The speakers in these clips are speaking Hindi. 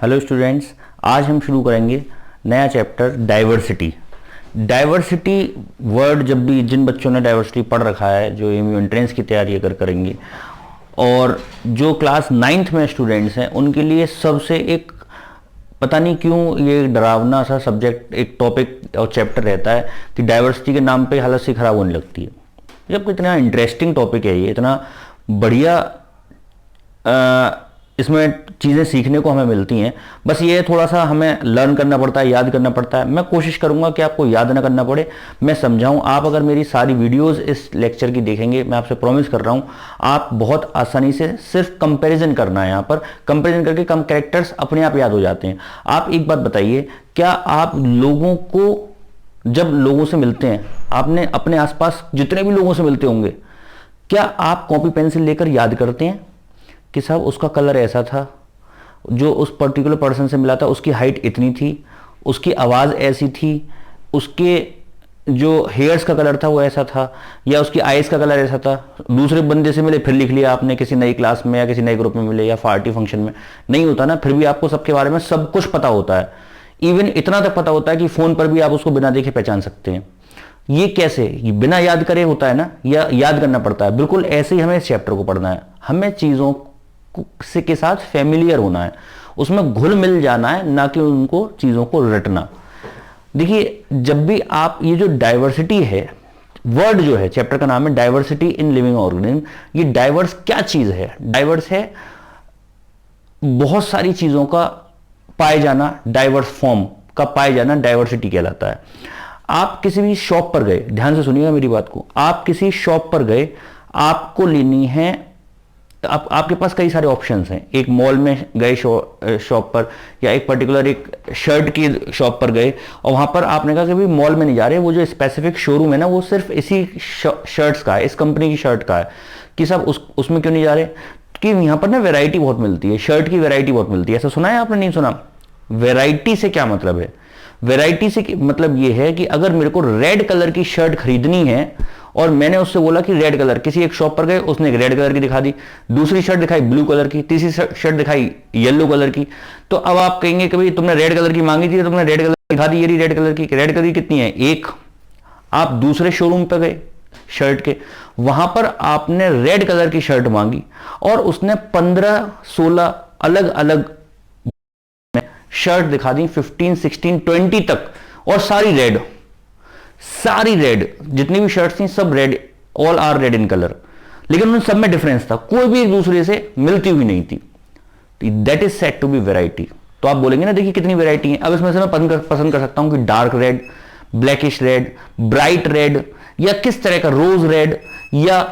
हेलो स्टूडेंट्स, आज हम शुरू करेंगे नया चैप्टर डाइवर्सिटी। डाइवर्सिटी वर्ड जब भी जिन बच्चों ने डाइवर्सिटी पढ़ रखा है, जो एमयू एंट्रेंस की तैयारी अगर करेंगे और जो क्लास 9th में स्टूडेंट्स हैं, उनके लिए सबसे एक पता नहीं क्यों ये डरावना सा सब्जेक्ट, एक टॉपिक और चैप्टर रहता है कि डाइवर्सिटी के नाम पे हालत सी खराब होने लगती है। जब इतना इंटरेस्टिंग टॉपिक है, ये इतना बढ़िया इसमें चीज़ें सीखने को हमें मिलती हैं। बस ये थोड़ा सा हमें लर्न करना पड़ता है, याद करना पड़ता है। मैं कोशिश करूंगा कि आपको याद ना करना पड़े, मैं समझाऊं। आप अगर मेरी सारी वीडियोस इस लेक्चर की देखेंगे, मैं आपसे प्रॉमिस कर रहा हूं, आप बहुत आसानी से सिर्फ कंपैरिजन करना है। यहाँ पर कंपैरिजन करके कम कैरेक्टर्स अपने आप याद हो जाते हैं। आप एक बात बताइए, क्या आप लोगों को जब लोगों से मिलते हैं, आपने अपने आसपास जितने भी लोगों से मिलते होंगे, क्या आप कॉपी पेंसिल लेकर याद करते हैं कि साहब उसका कलर ऐसा था, जो उस पर्टिकुलर पर्सन से मिला था उसकी हाइट इतनी थी, उसकी आवाज़ ऐसी थी, उसके जो हेयर्स का कलर था वो ऐसा था, या उसकी आइज़ का कलर ऐसा था। दूसरे बंदे से मिले फिर लिख लिया आपने, किसी नई क्लास में या किसी नए ग्रुप में मिले या पार्टी फंक्शन में। नहीं होता ना, फिर भी आपको सबके बारे में सब कुछ पता होता है। इवन इतना तक पता होता है कि फ़ोन पर भी आप उसको बिना देखे पहचान सकते हैं। ये कैसे, ये बिना याद करे होता है ना, या याद करना पड़ता है? बिल्कुल ऐसे ही हमें इस चैप्टर को पढ़ना है। हमें चीज़ों से के साथ फेमिलियर होना है, उसमें घुल मिल जाना है, ना कि उनको चीज़ों को रटना। देखिए, जब भी आप ये जो डाइवर्सिटी है, वर्ड जो है, चैप्टर का नाम है डाइवर्सिटी इन लिविंग ऑर्गेनिज्म। ये डाइवर्स क्या चीज़ है? डाइवर्स है बहुत सारी चीज़ों का पाए जाना, डाइवर्स फॉर्म का पाए जाना डाइवर्सिटी कहलाता है। आप किसी भी शॉप पर गए, ध्यान से सुनिएगा मेरी बात को, आप किसी शॉप पर गए, आपको लेनी है, आपके पास कई सारे ऑप्शंस हैं। एक मॉल में गए शॉप पर, या एक पर्टिकुलर एक शर्ट की शॉप पर गए, और वहां पर आपने कहा कि भाई मॉल में नहीं जा रहे, वो जो स्पेसिफिक शोरूम है ना, वो सिर्फ इसी शर्ट्स का है, इस कंपनी की शर्ट का है। कि सब उसमें क्यों नहीं जा रहे? कि यहाँ पर ना वैरायटी बहुत मिलती है, शर्ट की वैरायटी बहुत मिलती है। ऐसा सुना है आपने? नहीं सुना? वैरायटी से क्या मतलब है? वैरायटी से मतलब ये है कि अगर मेरे को रेड कलर की शर्ट खरीदनी है और मैंने उससे बोला कि रेड कलर, किसी एक शॉप पर गए, उसने एक रेड कलर की दिखा दी, दूसरी शर्ट दिखाई ब्लू कलर की, तीसरी शर्ट दिखाई येलो कलर की। तो अब आप कहेंगे कि भाई तुमने रेड कलर की मांगी थी, तो तुमने रेड कलर दिखा दी, ये रही रेड कलर की। रेड कलर की कितनी है? एक। आप दूसरे शोरूम पर गए शर्ट के, वहां पर आपने रेड कलर की शर्ट मांगी और उसने 15-16 अलग अलग शर्ट दिखा दी, 15, 16, 20 तक, और सारी रेड। सारी रेड, जितनी भी शर्ट्स थी सब red, all are red in colour. लेकिन उन सब में डिफरेंस था, कोई भी एक दूसरे से मिलती हुई नहीं थी। That is said to be variety. तो आप बोलेंगे ना, देखिए कितनी वेराइटी है। अब इसमें से मैं पसंद कर सकता हूं कि dark red, blackish red, bright red, या किस तरह का रोज रेड या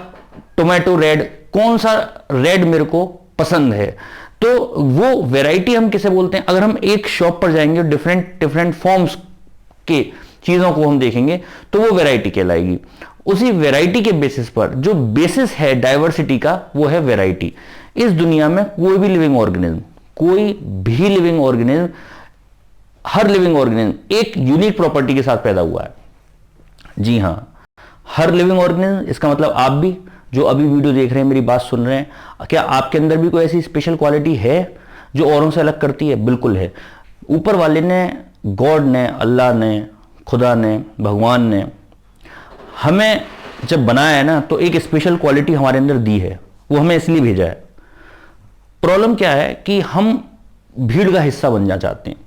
टोमेटो रेड, कौन सा रेड मेरे को पसंद है। तो वो वेराइटी हम किसे बोलते हैं? अगर हम एक शॉप पर जाएंगे, डिफरेंट फॉर्म्स के चीजों को हम देखेंगे, तो वो वैरायटी कहलाएगी। उसी वैरायटी के बेसिस पर, जो बेसिस है डाइवर्सिटी का, वो है वैरायटी। इस दुनिया में कोई भी लिविंग ऑर्गेनिज्म, हर लिविंग ऑर्गेनिज्म एक यूनिक प्रॉपर्टी के साथ पैदा हुआ है। जी हां, हर लिविंग ऑर्गेनिज्म। इसका मतलब आप भी जो अभी वीडियो देख रहे हैं, मेरी बात सुन रहे हैं, क्या आपके अंदर भी कोई ऐसी स्पेशल क्वालिटी है जो औरों से अलग करती है? बिल्कुल है। ऊपर वाले ने, गॉड ने, अल्लाह ने, खुदा ने, भगवान ने हमें जब बनाया है ना, तो एक स्पेशल क्वालिटी हमारे अंदर दी है, वो हमें इसलिए भेजा है। प्रॉब्लम क्या है कि हम भीड़ का हिस्सा बनना चाहते हैं।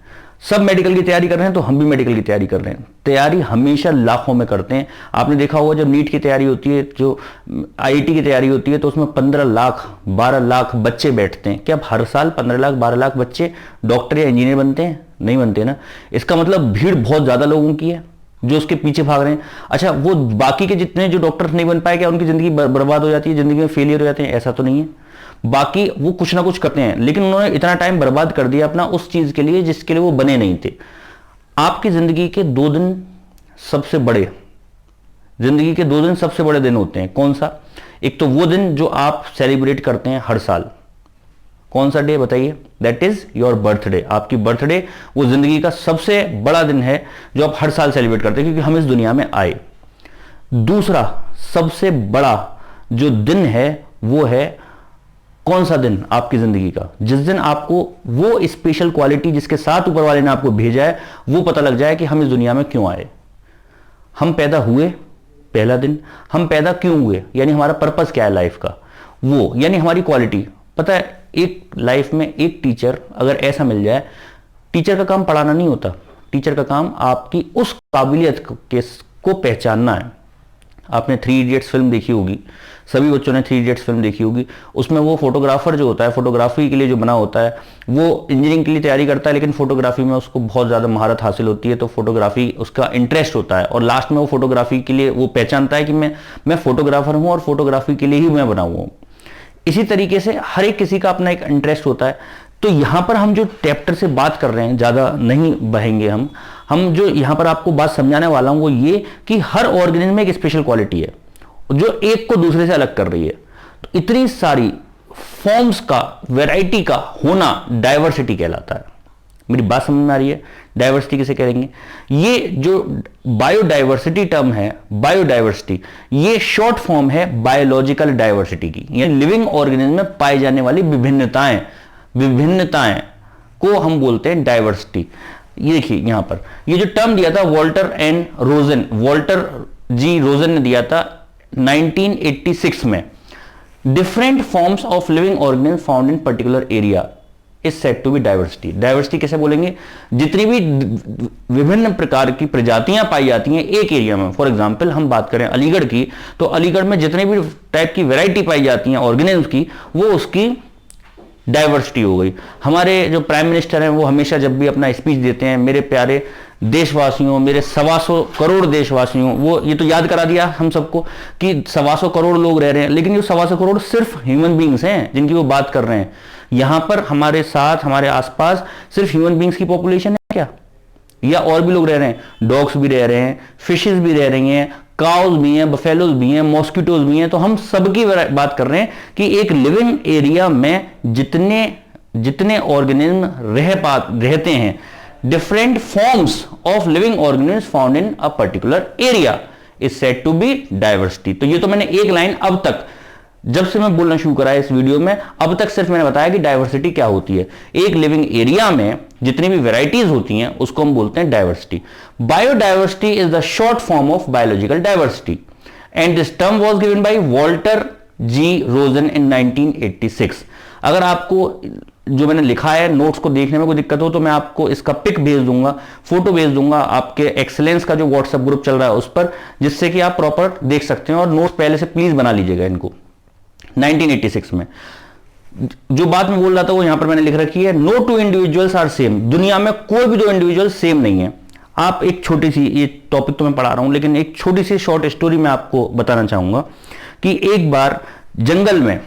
सब मेडिकल की तैयारी कर रहे हैं, तो हम भी मेडिकल की तैयारी कर रहे हैं। तैयारी हमेशा लाखों में करते हैं। आपने देखा होगा, जब नीट की तैयारी होती है, जो आईआईटी की तैयारी होती है, तो उसमें 15 लाख 12 लाख बच्चे बैठते हैं। क्या हर साल 15 लाख 12 लाख बच्चे डॉक्टर या इंजीनियर बनते हैं? नहीं बनते ना। इसका मतलब भीड़ बहुत ज्यादा लोगों की है जो उसके पीछे भाग रहे हैं। अच्छा, वो बाकी के जितने जो डॉक्टर नहीं बन पाए, क्या उनकी जिंदगी बर्बाद हो जाती है, जिंदगी में फेलियर हो जाते हैं? ऐसा तो नहीं है। बाकी वो कुछ ना कुछ करते हैं, लेकिन उन्होंने इतना टाइम बर्बाद कर दिया अपना उस चीज के लिए जिसके लिए वो बने नहीं थे। आपकी जिंदगी के 2 दिन सबसे बड़े, जिंदगी के 2 दिन सबसे बड़े दिन होते हैं। कौन सा? एक तो वो दिन जो आप सेलिब्रेट करते हैं हर साल। कौन सा डे बताइए? That is your birthday. आपकी बर्थडे वो जिंदगी का सबसे बड़ा दिन है जो आप हर साल सेलिब्रेट करते हैं, क्योंकि हम इस दुनिया में आए। दूसरा सबसे बड़ा जो दिन है वो है कौन सा दिन आपकी जिंदगी का, जिस दिन आपको वो स्पेशल क्वालिटी जिसके साथ ऊपर वाले ने आपको भेजा है वो पता लग जाए कि हम इस दुनिया में क्यों आए, हम पैदा हुए पहला दिन, हम पैदा क्यों हुए, यानी हमारा पर्पस क्या है लाइफ का, वो यानी हमारी क्वालिटी। पता है एक लाइफ में एक टीचर अगर ऐसा मिल जाए, टीचर का काम पढ़ाना नहीं होता, टीचर का काम आपकी उस काबिलियत को पहचानना है। आपने थ्री इडियट्स फिल्म देखी होगी, सभी बच्चों ने थ्री इडियट्स फिल्म देखी होगी। उसमें वो फोटोग्राफर जो होता है, फोटोग्राफी के लिए जो बना होता है, वो इंजीनियरिंग के लिए तैयारी करता है, लेकिन फोटोग्राफी में उसको बहुत ज़्यादा महारत हासिल होती है, तो फोटोग्राफी उसका इंटरेस्ट होता है, और लास्ट में वो फोटोग्राफी के लिए वो पहचानता है कि मैं फोटोग्राफर हूँ और फोटोग्राफी के लिए ही मैं बना हुआ हूँ। इसी तरीके से हर एक किसी का अपना एक इंटरेस्ट होता है। तो यहां पर हम जो चैप्टर से बात कर रहे हैं, ज्यादा नहीं बहेंगे हम जो यहां पर आपको बात समझाने वाला हूं वो ये कि हर ऑर्गेनिज्म में एक स्पेशल क्वालिटी है जो एक को दूसरे से अलग कर रही है। तो इतनी सारी फॉर्म्स का, वैरायटी का होना डाइवर्सिटी कहलाता है। मेरी बात समझ में आ रही है? डाइवर्सिटी किसे कहेंगे? ये जो बायोडाइवर्सिटी टर्म है, बायोडाइवर्सिटी, ये शॉर्ट फॉर्म है बायोलॉजिकल डाइवर्सिटी की, यानी लिविंग ऑर्गेनिज्म में पाई जाने वाली विभिन्नताएं को हम बोलते हैं डाइवर्सिटी। ये देखिए यहां पर ये जो टर्म दिया था वॉल्टर जी रोजन ने दिया था 1986 में, different forms of living organism found in particular area is said to be diversity. Diversity कैसे बोलेंगे? जितनी भी विभिन्न प्रकार की प्रजातियां पाई जाती हैं एक एरिया में। फॉर एग्जांपल हम बात करें अलीगढ़ की, तो अलीगढ़ में जितने भी टाइप की वैरायटी पाई जाती हैं ऑर्गेनिज्म की, वो उसकी डाइवर्सिटी हो गई। हमारे जो प्राइम मिनिस्टर हैं वो हमेशा जब भी अपना स्पीच देते हैं, मेरे प्यारे देशवासियों, मेरे 125 करोड़ देशवासियों, वो ये तो याद करा दिया हम सबको कि 125 करोड़ लोग रह रहे हैं, लेकिन ये 125 करोड़ सिर्फ ह्यूमन बींग्स हैं जिनकी वो बात कर रहे हैं। यहां पर हमारे साथ, हमारे आसपास सिर्फ ह्यूमन बींग्स की पॉपुलेशन है क्या, या और भी लोग रह रहे हैं? डॉग्स भी रह रहे हैं, फिशेस भी रह रही हैं, काउज भी हैं, बफेलोज भी हैं, मॉस्किटोज भी हैं। तो हम सबकी बात कर रहे हैं कि एक लिविंग एरिया में जितने ऑर्गेनिज्म रहते हैं, different forms of living organism found in a particular area is said to be diversity. तो ये तो मैंने एक लाइन अब तक, जब से मैं बोलना शुरू करा है इस वीडियो में, अब तक सिर्फ मैंने बताया कि डाइवर्सिटी क्या होती है। एक लिविंग एरिया में जितनी भी वैरायटीज होती हैं उसको हम बोलते हैं diversity. Biodiversity is the short form of biological diversity and this term was given by Walter G Rosen in 1986। अगर आपको जो मैंने लिखा है नोट्स को देखने में कोई दिक्कत हो तो मैं आपको इसका पिक भेज दूंगा, फोटो भेज दूंगा आपके एक्सेलेंस का जो व्हाट्सएप ग्रुप चल रहा है उस पर, जिससे कि आप प्रॉपर देख सकते हैं। और नोट्स पहले से प्लीज बना लीजिएगा इनको। 1986 में जो बात मैं बोल रहा था वो यहां पर मैंने लिख रखी है, no two individuals are same. दुनिया में कोई भी दो इंडिविजुअल सेम नहीं है। आप एक छोटी सी, ये टॉपिक तो मैं पढ़ा रहा हूं लेकिन एक छोटी सी शॉर्ट स्टोरी मैं आपको बताना चाहूंगा कि एक बार जंगल में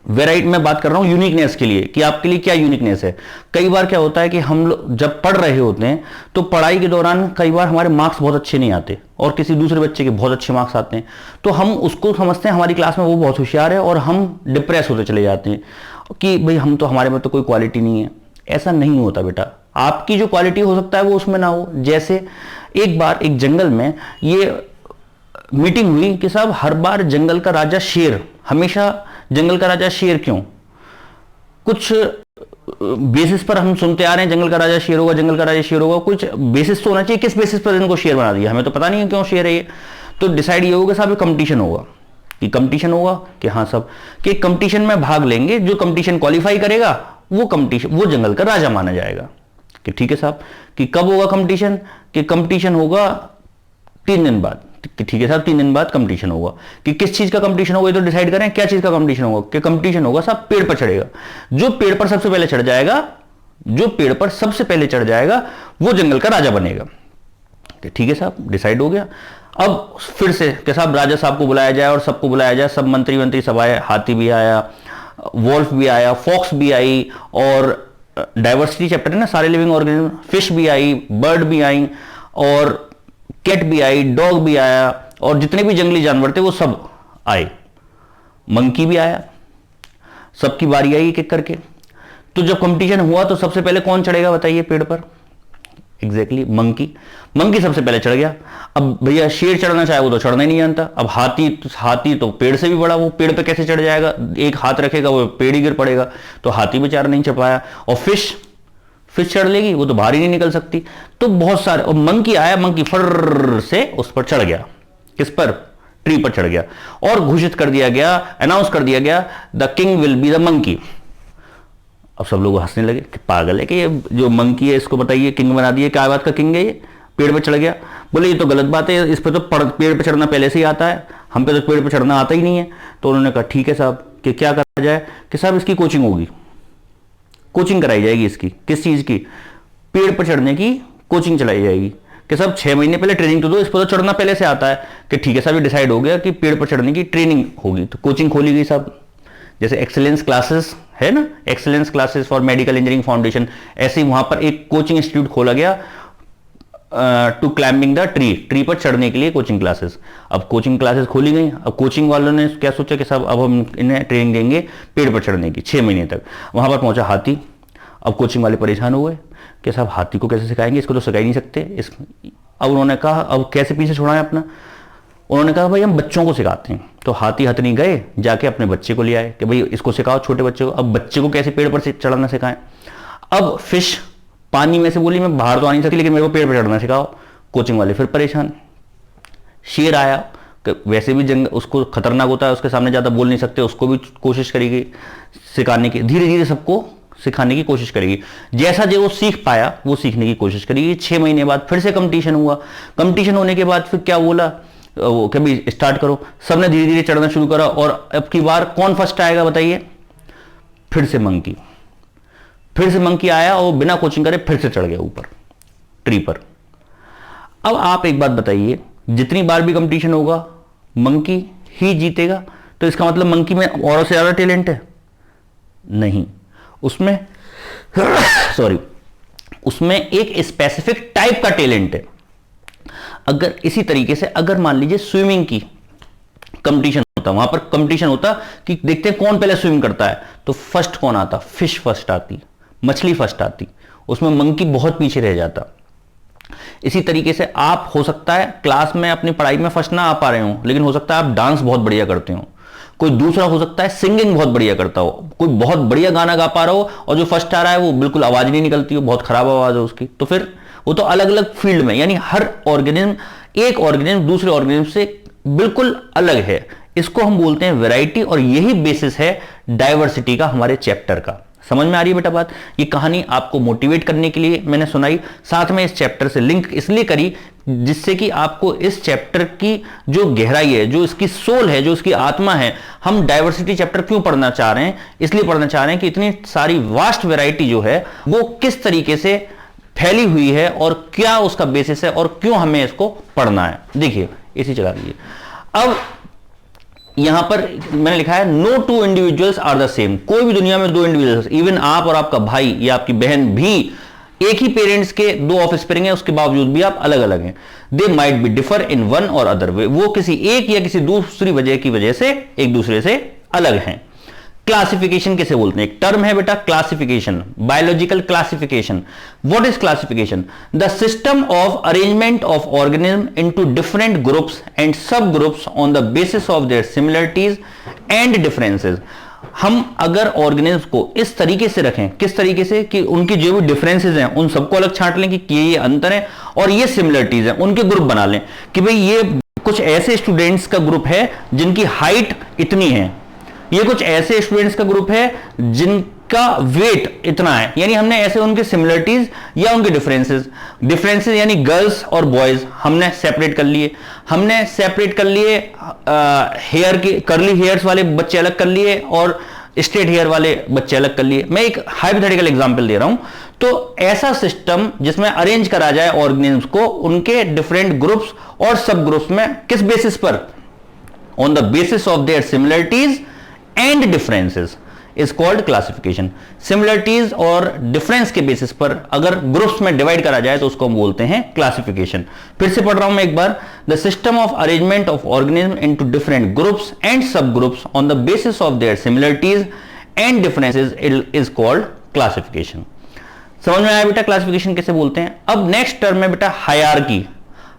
वेराइटी में बात कर रहा हूं यूनिकनेस के लिए, कि आपके लिए क्या यूनिकनेस है। कई बार क्या होता है कि हम लोग जब पढ़ रहे होते हैं तो पढ़ाई के दौरान कई बार हमारे मार्क्स बहुत अच्छे नहीं आते और किसी दूसरे बच्चे के बहुत अच्छे मार्क्स आते हैं, तो हम उसको समझते हैं हमारी क्लास में वो बहुत होशियार है और हम डिप्रेस होते चले जाते हैं कि भाई हम तो, हमारे में तो कोई क्वालिटी नहीं है। ऐसा नहीं होता बेटा, आपकी जो क्वालिटी हो सकता है वो उसमें ना हो। जैसे एक बार एक जंगल में ये मीटिंग हुई कि साहब हर बार जंगल का राजा शेर, हमेशा जंगल का राजा शेर क्यों? कुछ बेसिस पर हम सुनते आ रहे हैं जंगल का राजा शेर होगा, जंगल का राजा शेर होगा, कुछ बेसिस तो होना चाहिए। किस बेसिस पर इनको शेर बना दिया हमें तो पता नहीं है क्यों शेर है ये। तो डिसाइड ये होगा साहब कंपटीशन होगा, कि कंपटीशन होगा कि हाँ सब कि कंपटीशन में भाग लेंगे, जो कंपटीशन क्वालिफाई करेगा वो जंगल का राजा माना जाएगा। कि ठीक है साहब, कि कब होगा कंपटीशन? कि कंपटीशन होगा 3 दिन बाद। कि ठीक है साहब 3 दिन बाद कंपटीशन होगा। कि किस चीज का कंपटीशन होगा ये तो डिसाइड करें, क्या चीज का कंपटीशन होगा? कि कंपटीशन होगा साहब पेड़ पर चढ़ेगा। जो पेड़ पर सबसे पहले चढ़ जाएगा वो जंगल का राजा बनेगा। कि ठीक है साहब डिसाइड हो गया। अब फिर से कि साहब राजा साहब को बुलाया जाए और सबको बुलाया जाए, सब मंत्री सब आए, हाथी भी आया, वॉल्फ भी आया, फॉक्स भी आई, और डाइवर्सिटी चैप्टर है ना, सारे लिविंग ऑर्गेनिज्म, फिश भी आई, बर्ड भी आई, और कैट भी आई, डॉग भी आया, और जितने भी जंगली जानवर थे वो सब आए, मंकी भी आया, सबकी बारी आई एक एक करके। तो जब कंपटीशन हुआ तो सबसे पहले कौन चढ़ेगा बताइए पेड़ पर? Exactly monkey. मंकी सबसे पहले चढ़ गया। अब भैया शेर चढ़ना चाहे वो तो चढ़ना ही नहीं जानता। अब हाथी तो पेड़ से भी बड़ा, वो पेड़ पे कैसे चढ़ जाएगा, एक हाथ रखेगा वो पेड़ ही गिर पड़ेगा, तो हाथी बेचारा नहीं चढ़ पाया। और फिश चढ़ लेगी, वो तो बाहर ही नहीं निकल सकती। तो बहुत सारे, और मंकी आया, मंकी फर से उस पर चढ़ गया। किस पर? ट्री पर चढ़ गया। और घोषित कर दिया गया, अनाउंस कर दिया गया, the king will be the monkey. अब सब लोग हंसने लगे कि पागल है कि ये जो मंकी है इसको बताइए किंग बना दिए, क्या बात का किंग है ये, पेड़ पे चढ़ गया। बोले ये तो गलत बात है, इस पे तो पेड़ पे चढ़ना पहले से ही आता है, हम पे तो पेड़ पे चढ़ना आता ही नहीं है। तो उन्होंने कहा ठीक है साहब, कि क्या करा जाए, कि साहब इसकी कोचिंग होगी, कोचिंग कराई जाएगी इसकी। किस चीज की? पेड़ पर चढ़ने की कोचिंग चलाई जाएगी। कि साहब 6 महीने पहले ट्रेनिंग तो दो, इस पर तो चढ़ना पहले से आता है। कि ठीक है साहब, ये डिसाइड हो गया कि पेड़ पर चढ़ने की ट्रेनिंग होगी। तो कोचिंग खोली गई साहब, जैसे एक्सेलेंस क्लासेस है ना, excellence classes for medical engineering foundation, ऐसे ही वहां पर एक कोचिंग इंस्टीट्यूट खोला गया टू क्लाइंबिंग द ट्री पर चढ़ने के लिए कोचिंग क्लासेस। अब कोचिंग क्लासेस खोली गई। अब कोचिंग वालों ने क्या सोचा कि साहब अब हम इन्हें ट्रेनिंग देंगे पेड़ पर चढ़ने की 6 महीने तक। वहां पर पहुंचा हाथी। अब कोचिंग वाले परेशान हुए कि साहब हाथी को कैसे सिखाएंगे, इसको तो सिखा ही नहीं सकते। अब उन्होंने कहा अब कैसे पीछे छुड़ाएं अपना। उन्होंने कहा भाई हम बच्चों को सिखाते हैं। तो हाथी हथनी गए, जाके अपने बच्चे को ले आए कि भाई इसको सिखाओ, छोटे बच्चे को। अब बच्चे को कैसे पेड़ पर चढ़ना सिखाएं। अब फिश पानी में से बोली मैं बाहर तो आ नहीं सकती, लेकिन मेरे को पेड़ पर चढ़ना सिखाओ। कोचिंग वाले फिर परेशान। शेर आया, वैसे भी जंग उसको खतरनाक होता है, उसके सामने ज्यादा बोल नहीं सकते, उसको भी कोशिश करेगी सिखाने की, धीरे धीरे सबको सिखाने की कोशिश करेगी। जैसा जो वो सीख पाया वो सीखने की कोशिश करेगी। 6 महीने बाद फिर से कंपटीशन हुआ। कंपटीशन होने के बाद फिर क्या बोला, वो कभी स्टार्ट करो। सबने धीरे धीरे चढ़ना शुरू करा। और अब की बार कौन फर्स्ट आएगा बताइए? फिर से मंकी। फिर से मंकी आया और बिना कोचिंग करे फिर से चढ़ गया ऊपर ट्री पर। अब आप एक बात बताइए, जितनी बार भी कंपटीशन होगा मंकी ही जीतेगा, तो इसका मतलब मंकी में औरों से ज्यादा टैलेंट है? नहीं, उसमें सॉरी, उसमें एक स्पेसिफिक टाइप का टैलेंट है। अगर इसी तरीके से अगर मान लीजिए स्विमिंग की कंपटीशन होता, वहां पर कंपटीशन होता कि देखते हैं कौन पहले स्विम करता है, तो फर्स्ट कौन आता? फिश फर्स्ट आती, मछली फर्स्ट आती, उसमें मंकी बहुत पीछे रह जाता। इसी तरीके से आप हो सकता है क्लास में अपनी पढ़ाई में फर्स्ट ना आ पा रहे हो, लेकिन हो सकता है आप डांस बहुत बढ़िया करते हो। कोई दूसरा हो सकता है सिंगिंग बहुत बढ़िया करता हो, कोई बहुत बढ़िया गाना गा पा रहा हो, और जो फर्स्ट आ रहा है वो बिल्कुल आवाज नहीं निकलती हो, बहुत खराब आवाज है उसकी। तो फिर वो तो अलग अलग फील्ड में, यानी हर ऑर्गेनिज्म, एक ऑर्गेनिज्म दूसरे ऑर्गेनिज्म से बिल्कुल अलग है। इसको हम बोलते हैं वैरायटी, और यही बेसिस है डाइवर्सिटी का हमारे चैप्टर का। समझ में आ रही है बेटा बात? ये कहानी आपको मोटिवेट करने के लिए मैंने सुनाई, साथ में इस चैप्टर से लिंक इसलिए करी जिससे कि आपको इस चैप्टर की जो गहराई है, जो इसकी सोल है, जो इसकी आत्मा है, हम डाइवर्सिटी चैप्टर क्यों पढ़ना चाह रहे हैं? इसलिए पढ़ना चाह रहे हैं कि इतनी सारी वास्ट वैरायटी जो है वो किस तरीके से फैली हुई है और क्या उसका बेसिस है और क्यों हमें इसको पढ़ना है। देखिए इसी चला लीजिए। अब यहां पर मैंने लिखा है no two individuals are the same. कोई भी दुनिया में दो इंडिविजुअल्स, इवन आप और आपका भाई या आपकी बहन भी एक ही पेरेंट्स के दो ऑफस्प्रिंग हैं, उसके बावजूद भी आप अलग अलग हैं। They might be differ in one और अदर वे, वो किसी एक या किसी दूसरी वजह की वजह से एक दूसरे से अलग हैं। क्लासिफिकेशन किसे बोलते हैं? एक टर्म है बेटा classification, biological classification. What is classification? The system of arrangement of organism into different groups and sub groups on the basis of their similarities and differences. हम अगर ऑर्गेनिज्म को इस तरीके से रखें, किस तरीके से कि उनकी जो भी डिफरेंसेस हैं उन सबको अलग छांट लें कि ये अंतर है और ये सिमिलरिटीज हैं, उनके ग्रुप बना लें कि भाई ये कुछ ऐसे स्टूडेंट्स का ग्रुप है जिनकी हाइट इतनी है, ये कुछ ऐसे स्टूडेंट्स का ग्रुप है जिनका वेट इतना है, यानी हमने ऐसे उनके सिमिलरिटीज या उनके डिफरेंसेस यानी गर्ल्स और बॉयज हमने सेपरेट कर लिए। हमने सेपरेट कर लिए हेयर की, कर्ली हेयर्स वाले बच्चे अलग कर लिए और स्ट्रेट हेयर वाले बच्चे अलग कर लिए। मैं एक हाइपोथेटिकल एग्जांपल दे रहा हूं। तो ऐसा सिस्टम जिसमें अरेंज करा जाए ऑर्गेनिज्म्स को उनके डिफरेंट ग्रुप्स और सब ग्रुप्स में, किस बेसिस पर? On the basis of their similarities and differences is called classification. Similarities और डिफरेंस के बेसिस पर अगर ग्रुप्स में डिवाइड करा जाए तो उसको हम बोलते हैं क्लासिफिकेशन। फिर से पढ़ रहा हूं मैं एक बार। The system of arrangement of organism into different groups and sub groups on the basis of their similarities and differences is called classification. समझ में आया बेटा क्लासिफिकेशन कैसे बोलते हैं। अब नेक्स्ट टर्म है बेटा hierarchy.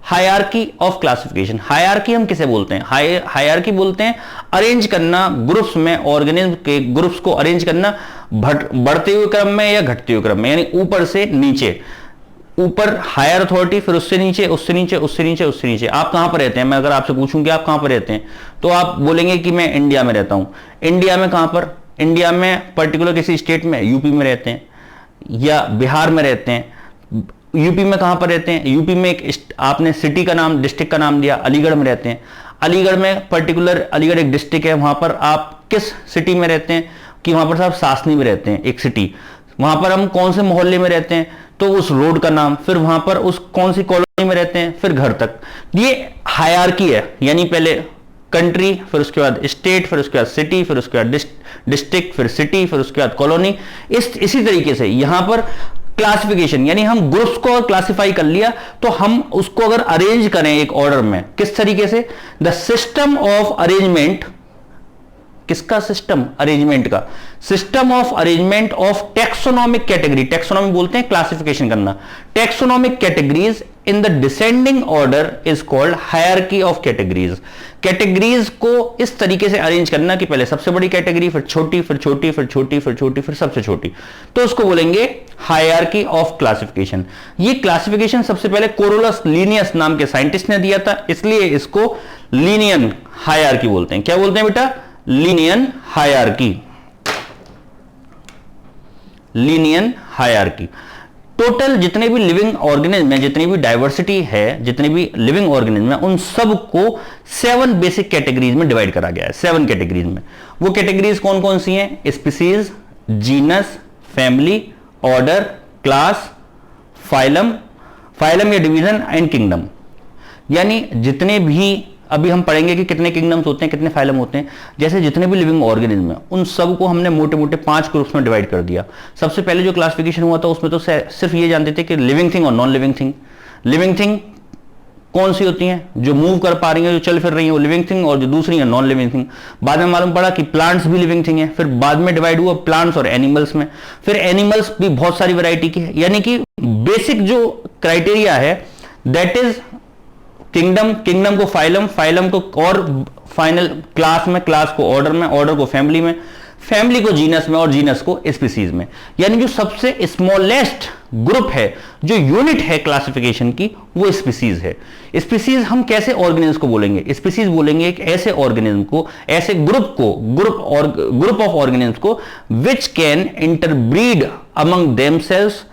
Hierarchy of classification. Hierarchy हम किसे बोलते हैं? हायरार्की बोलते हैं अरेंज करना ग्रुप्स में, ऑर्गेनिज्म के ग्रुप्स को अरेंज करना बढ़ते हुए क्रम में या घटते हुए क्रम में, यानी ऊपर से नीचे। ऊपर हायर अथॉरिटी, फिर उससे नीचे, उससे नीचे, उससे नीचे, उससे नीचे। आप कहां पर रहते हैं? मैं अगर आपसे पूछूं कि आप कहां पर रहते हैं, तो आप बोलेंगे कि मैं इंडिया में रहता हूं। इंडिया में कहां पर? इंडिया में पर्टिकुलर किसी स्टेट में, यूपी में रहते हैं या बिहार में रहते हैं। यूपी में कहां पर रहते हैं? यूपी में एक आपने सिटी का नाम, डिस्ट्रिक्ट का नाम दिया, अलीगढ़ में रहते हैं। अलीगढ़ में पर्टिकुलर, अलीगढ़ एक डिस्ट्रिक्ट है, वहां पर आप किस सिटी में रहते हैं? कि वहां पर साहब सासनी में रहते हैं, एक सिटी। वहां पर हम कौन से मोहल्ले में रहते हैं? तो उस रोड का नाम, फिर वहां पर उस कौन सी कॉलोनी में रहते हैं, फिर घर तक। ये हायरार्की है, यानी पहले कंट्री, फिर उसके बाद स्टेट, फिर उसके बाद सिटी, फिर उसके बाद डिस्ट्रिक्ट, फिर सिटी, फिर उसके बाद कॉलोनी। इसी तरीके से यहां पर क्लासिफिकेशन, यानी हम ग्रुप्स को क्लासिफाई कर लिया, तो हम उसको अगर अरेंज करें एक ऑर्डर में, किस तरीके से? The system of arrangement. किसका सिस्टम? अरेंजमेंट का। System of arrangement of taxonomic category. Taxonomic बोलते हैं क्लासिफिकेशन करना। Taxonomic categories in the descending order is called hierarchy of categories. Categories को इस तरीके से अरेंज करना कि पहले सबसे बड़ी कैटेगरी, फिर छोटी, फिर छोटी, फिर छोटी, फिर छोटी, फिर सबसे छोटी, तो उसको बोलेंगे हायरार्की ऑफ क्लासिफिकेशन। ये क्लासिफिकेशन सबसे पहले कोरोलस लीनियस नाम के साइंटिस्ट ने दिया था, इसलिए इसको लीनियन हायरार्की बोलते हैं। क्या बोलते हैं बेटा? Linnean hierarchy. Linnean hierarchy. Total जितने भी लिविंग ऑर्गेनिज्म है, जितनी भी डाइवर्सिटी है, जितने भी लिविंग ऑर्गेनिज्म है, उन सब को 7 बेसिक कैटेगरीज में डिवाइड करा गया है। 7 कैटेगरीज में। वो कैटेगरीज कौन कौन सी हैं? Species, genus, family, order, class, phylum, phylum या डिवीजन एंड किंगडम। यानी जितने भी, अभी हम पढ़ेंगे कि कितने किंगडम्स होते हैं, कितने फाइलम होते हैं। जैसे जितने भी लिविंग ऑर्गेनिज्म हैं, उन सब को हमने मोटे मोटे 5 ग्रुप्स में डिवाइड कर दिया। सबसे पहले जो क्लासिफिकेशन हुआ था उसमें तो सिर्फ ये जानते थे कि लिविंग थिंग और non living thing. Living thing कौन सी होती हैं? जो मूव कर पा रही हैं, जो चल फिर रही हैं, वो लिविंग थिंग, और जो दूसरी है नॉन लिविंग थिंग। बाद में मालूम पड़ा कि प्लांट्स भी लिविंग थिंग है। फिर बाद में डिवाइड हुआ प्लांट्स और एनिमल्स में। फिर एनिमल्स भी बहुत सारी वैरायटी की है। यानी कि बेसिक जो क्राइटेरिया है दैट इज किंगडम, किंगडम को फाइलम, फाइलम को, और फाइनल क्लास में, क्लास को ऑर्डर में, ऑर्डर को फैमिली में, फैमिली को जीनस में, और जीनस को स्पीसीज में। यानी जो सबसे स्मॉलेस्ट ग्रुप है, जो यूनिट है क्लासिफिकेशन की, वो स्पीसीज है। स्पीसीज हम कैसे ऑर्गेनिज्म को बोलेंगे? स्पीसीज बोलेंगे एक ऐसे ऑर्गेनिज्म को, ऐसे ग्रुप को, ग्रुप ऑफ ऑर्गेनिज्म को which can interbreed among themselves,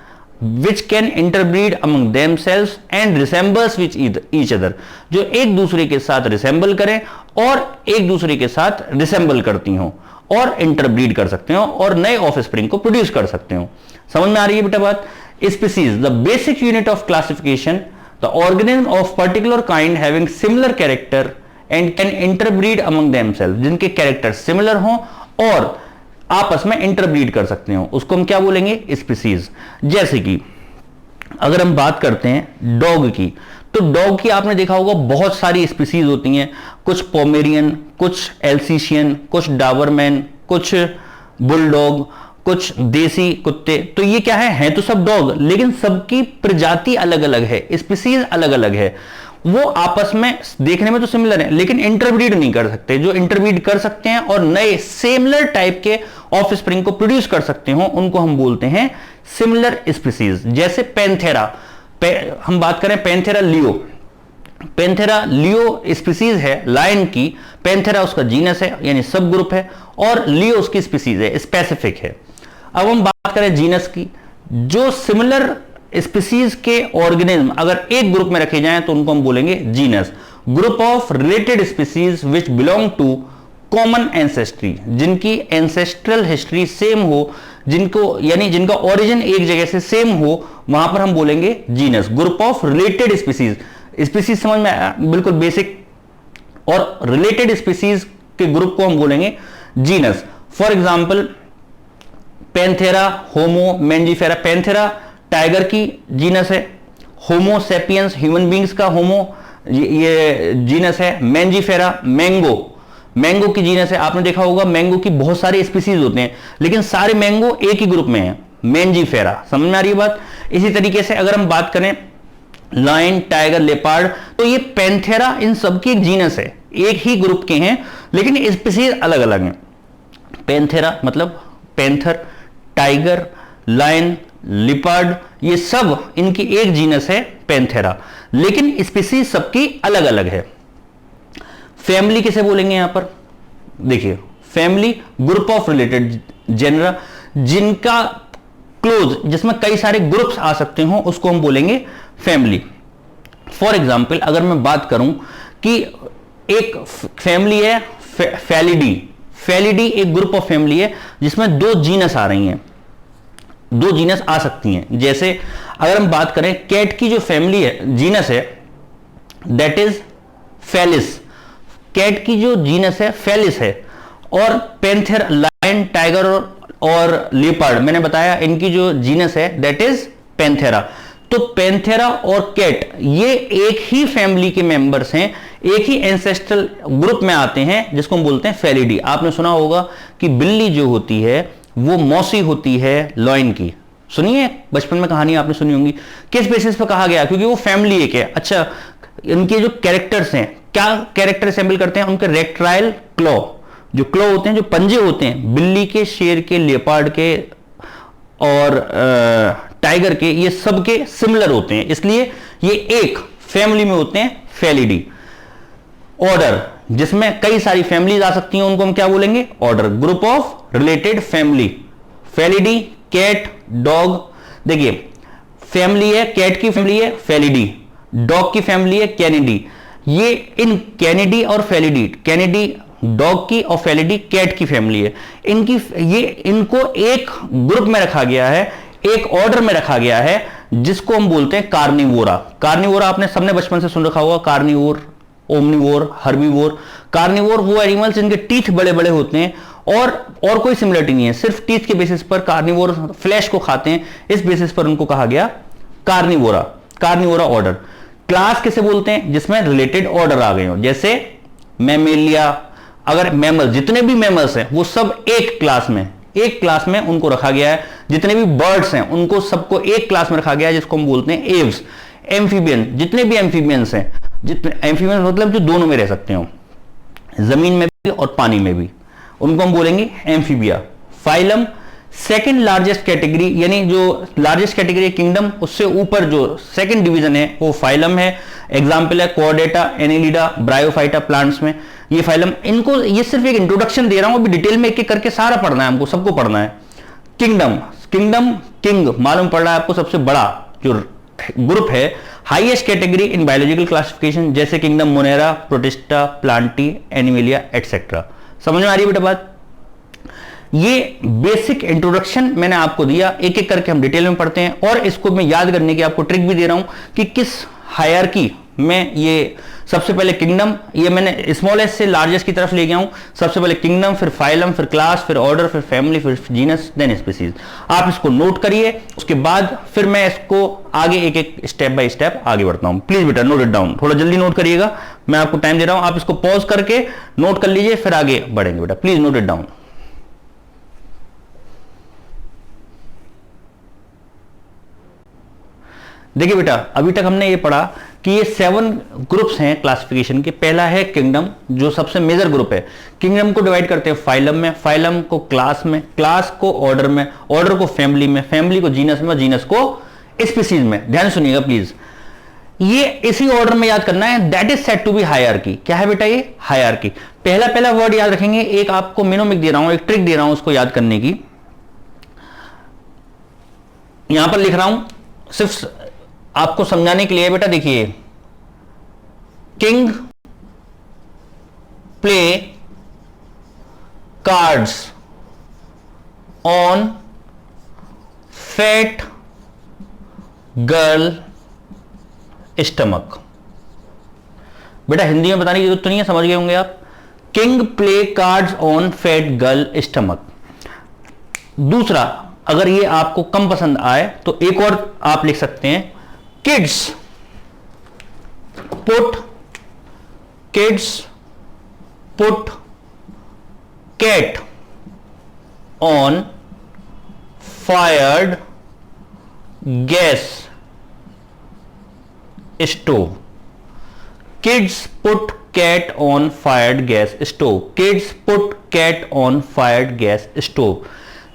which can interbreed among themselves and resembles with each other। जो एक दूसरे के साथ रिसेंबल करें और एक दूसरे के साथ रिसेंबल करती हो, और इंटरब्रीड कर सकते हो, और नए ऑफस्प्रिंग को प्रोड्यूस कर सकते हो। समझ में आ रही है बेटा बात? Species the basic unit of classification, the organism of particular kind having similar character and can interbreed among themselves. जिनके कैरेक्टर सिमिलर हों और आपस में इंटरब्रीड कर सकते हो, उसको हम क्या बोलेंगे? स्पीसीज। जैसे कि अगर हम बात करते हैं डॉग की, तो डॉग की आपने देखा होगा बहुत सारी स्पीसीज होती हैं। कुछ पोमेरियन, कुछ एल्सीशियन, कुछ डाबरमैन, कुछ बुलडॉग, कुछ देसी कुत्ते। तो ये क्या है तो सब डॉग, लेकिन सबकी प्रजाति अलग अलग है, स्पीसीज अलग अलग है। वो आपस में देखने में तो सिमिलर है, लेकिन इंटरब्रीड नहीं कर सकते। जो इंटरब्रीड कर सकते हैं और नए सिमिलर टाइप के ऑफस्प्रिंग को प्रोड्यूस कर सकते हो, उनको हम बोलते हैं सिमिलर स्पीसीज। जैसे पैंथेरा, हम बात करें Panthera leo. Panthera leo species है लायन की, पैंथेरा उसका जीनस है यानी सब ग्रुप है, और लियो उसकी स्पीसीज है, स्पेसिफिक है। अब हम बात करें जीनस की, जो सिमिलर स्पीसीज के ऑर्गेनिज्म अगर एक ग्रुप में रखे जाएं तो उनको हम बोलेंगे genus. Group of related species which belong to common ancestry, जिनकी एंसेस्ट्रल हिस्ट्री सेम हो, जिनको यानी जिनका ओरिजिन एक जगह से सेम हो, वहां पर हम बोलेंगे genus. Group of related species, species समझ में आया? बिल्कुल बेसिक। और रिलेटेड स्पीसीज के ग्रुप को हम बोलेंगे genus. For example Panthera, homo, Mangifera. Panthera tiger की जीनस है, होमो सेपियंस ह्यूमन बींग्स का होमो ये जीनस है। मैंजीफेरा मैंगो, मैंगो की जीनस है। आपने देखा होगा मैंगो की बहुत सारे स्पीसीज होते हैं, लेकिन सारे मैंगो एक ही ग्रुप में हैं। मेंजीफेरा। समझ में आ रही है बात? इसी तरीके से अगर हम बात करें लायन, टाइगर, लेपर्ड, तो ये पैंथेरा इन सबकी एक जीनस है, एक ही ग्रुप के हैं लेकिन स्पीसीज अलग अलग हैं। पैंथेरा मतलब पैंथर, टाइगर, लायन, लिपर्ड, ये सब इनकी एक जीनस है पैंथेरा, लेकिन स्पीसीज सबकी अलग अलग है। फैमिली किसे बोलेंगे यहां पर? देखिए, family group of related genera, जिनका क्लोज, जिसमें कई सारे ग्रुप्स आ सकते हो, उसको हम बोलेंगे फैमिली। फॉर एग्जाम्पल अगर मैं बात करूं कि एक फैमिली है फैलिडी, फैलिडी एक ग्रुप ऑफ फैमिली है जिसमें दो जीनस आ रही हैं, दो जीनस आ सकती हैं। जैसे अगर हम बात करें कैट की जो फैमिली है, जीनस है, दैट इज फेलिस, कैट की जो जीनस है फेलिस है। और पैंथर, लायन, टाइगर और लेपर्ड, मैंने बताया इनकी जो जीनस है दैट इज पैंथेरा। तो पैंथेरा और कैट ये एक ही फैमिली के मेंबर्स हैं, एक ही एंसेस्ट्रल ग्रुप में आते हैं, जिसको हम बोलते हैं फेलिडी। आपने सुना होगा कि बिल्ली जो होती है वो मौसी होती है लॉयन की, सुनिए बचपन में कहानी आपने सुनी होंगी। किस बेसिस पर कहा गया? क्योंकि वो फैमिली एक है। अच्छा, इनके जो कैरेक्टर्स हैं, क्या कैरेक्टर असेंबल करते हैं? उनके रेक्टाइल क्लॉ, जो क्लॉ होते हैं, जो पंजे होते हैं बिल्ली के, शेर के, लेपर्ड के और टाइगर के, ये सब के सिमिलर होते हैं, इसलिए ये एक फैमिली में होते हैं, फेलिडी। ऑर्डर, जिसमें कई सारी फैमिलीज आ सकती हैं, उनको हम क्या बोलेंगे? Order, group of related family. Felidae, cat, dog. देखिए, फैमिली है, कैट की फैमिली है फेलिडी, डॉग की फैमिली है कैनिडी। ये इन कैनिडी और फेलिडी, कैनिडी डॉग की और फेलिडी कैट की फैमिली है। इनको एक ग्रुप में रखा गया है, एक ऑर्डर में रखा गया है, जिसको हम बोलते हैं कार्निवोरा। कार्निवोरा आपने सबने बचपन से सुन रखा होगा, कार्निवोर, ओमनिवोर, हर्बीवोर। कार्निवोर वो एनिमल्स जिनके टीथ बड़े बड़े होते हैं और कोई सिमिलरिटी नहीं है, सिर्फ टीथ के बेसिस पर कार्निवोर फ्लैश को खाते हैं, इस बेसिस पर उनको कहा गया कार्निवोरा। Carnivora order. क्लास किसे बोलते हैं? जिसमें रिलेटेड ऑर्डर आ गए हो, जैसे मैमेलिया। अगर मैमल, जितने भी मैमल्स हैं वो सब एक क्लास में उनको रखा गया है। जितने भी बर्ड्स हैं उनको सबको एक क्लास में रखा गया है, जिसको हम बोलते हैं एव्स। एम्फीबियन, जितने भी एम्फीबियंस हैं, जितने एम्फीबियंस मतलब जो दोनों में रह सकते हो, जमीन में भी और पानी में भी, उनको हम बोलेंगे amphibia. Phylum, second largest category, यानी जो लार्जेस्ट कैटेगरी किंगडम, उससे ऊपर जो सेकंड डिवीजन है वो फाइलम है। एग्जांपल है कॉर्डेटा, एनिलिडा, ब्रायोफाइटा प्लांट्स में ये फाइलम। इनको ये सिर्फ एक इंट्रोडक्शन दे रहा हूं, अभी डिटेल में एक एक करके सारा पढ़ना है हमको, सबको पढ़ना है। किंगडम, किंग मालूम पड़ रहा है आपको, सबसे बड़ा जो ग्रुप है, highest category in biological classification, जैसे kingdom Monera, Protista, Plantae, Animalia etcetera. समझ में आ रही है बेटा बात? ये बेसिक इंट्रोडक्शन मैंने आपको दिया, एक एक करके हम डिटेल में पढ़ते हैं। और इसको मैं याद करने की आपको ट्रिक भी दे रहा हूं कि किस हायरार्की में ये सबसे पहले किंगडम, ये मैंने स्मॉलेस्ट से लार्जेस्ट की तरफ ले गया हूं। सबसे पहले किंगडम, फिर फाइलम, फिर क्लास, फिर ऑर्डर, फिर फैमिली, फिर जीनस, देन स्पीसीज। आप इसको नोट करिए, उसके बाद फिर मैं इसको आगे एक एक स्टेप बाय स्टेप आगे बढ़ता हूं। प्लीज बेटा नोट इट डाउन, थोड़ा जल्दी नोट करिएगा, मैं आपको टाइम दे रहा हूं, आप इसको पॉज करके नोट कर लीजिए, फिर आगे बढ़ेंगे बेटा। Please note it down. देखिए बेटा, अभी तक हमने ये पढ़ा कि ये 7 ग्रुप्स हैं क्लासिफिकेशन के। पहला है किंगडम, जो सबसे मेजर ग्रुप है। किंगडम को डिवाइड करते हैं फाइलम में, फाइलम को क्लास में, क्लास को ऑर्डर में, ऑर्डर को फैमिली में, फैमिली को जीनस में, जीनस को स्पीसीज में। ध्यान सुनिएगा प्लीज, ये इसी ऑर्डर में याद करना है। That is said to be hierarchy. क्या है बेटा ये? हायरार्की। पहला वर्ड याद रखेंगे। एक आपको मेनोमिक दे रहा हूं, एक ट्रिक दे रहा हूं उसको याद करने की, यहां पर लिख रहा हूं सिर्फ आपको समझाने के लिए। बेटा देखिए, king play cards on fat girl stomach. बेटा हिंदी में बताने की जरूरत तो नहीं है, समझ गए होंगे आप। King play cards on fat girl stomach. दूसरा, अगर ये आपको कम पसंद आए तो एक और आप लिख सकते हैं, kids put cat on fired gas stove. Kids put cat on fired gas stove. Kids put cat on fired gas stove.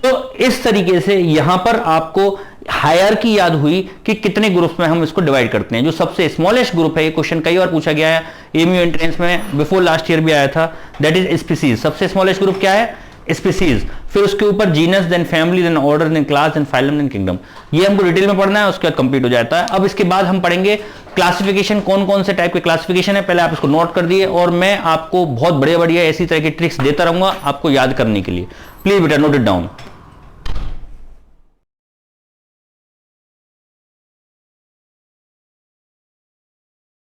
तो इस तरीके से यहां पर आपको हायरार्की याद हुई कि कितने ग्रुप्स में हम इसको डिवाइड करते हैं। जो सबसे स्मॉलेस्ट ग्रुप है, ये क्वेश्चन कई बार पूछा गया है, एमयू एंट्रेंस में बिफोर लास्ट ईयर भी आया था, दैट इज स्पीसीज। सबसे स्मॉलेस्ट ग्रुप क्या है? स्पीसीज। फिर उसके ऊपर genus, then family, then order, then class, then phylum, then kingdom. ये हमको डिटेल में पढ़ना है, उसके बाद कंप्लीट हो जाता है। अब इसके बाद हम पढ़ेंगे क्लासिफिकेशन, कौन कौन से टाइप के क्लासिफिकेशन है, पहले आप इसको नोट कर दिए, और मैं आपको बहुत बढ़िया बढ़िया ऐसी तरह की ट्रिक्स देता रहूंगा आपको याद करने के लिए। प्लीज बेटा नोट इट डाउन।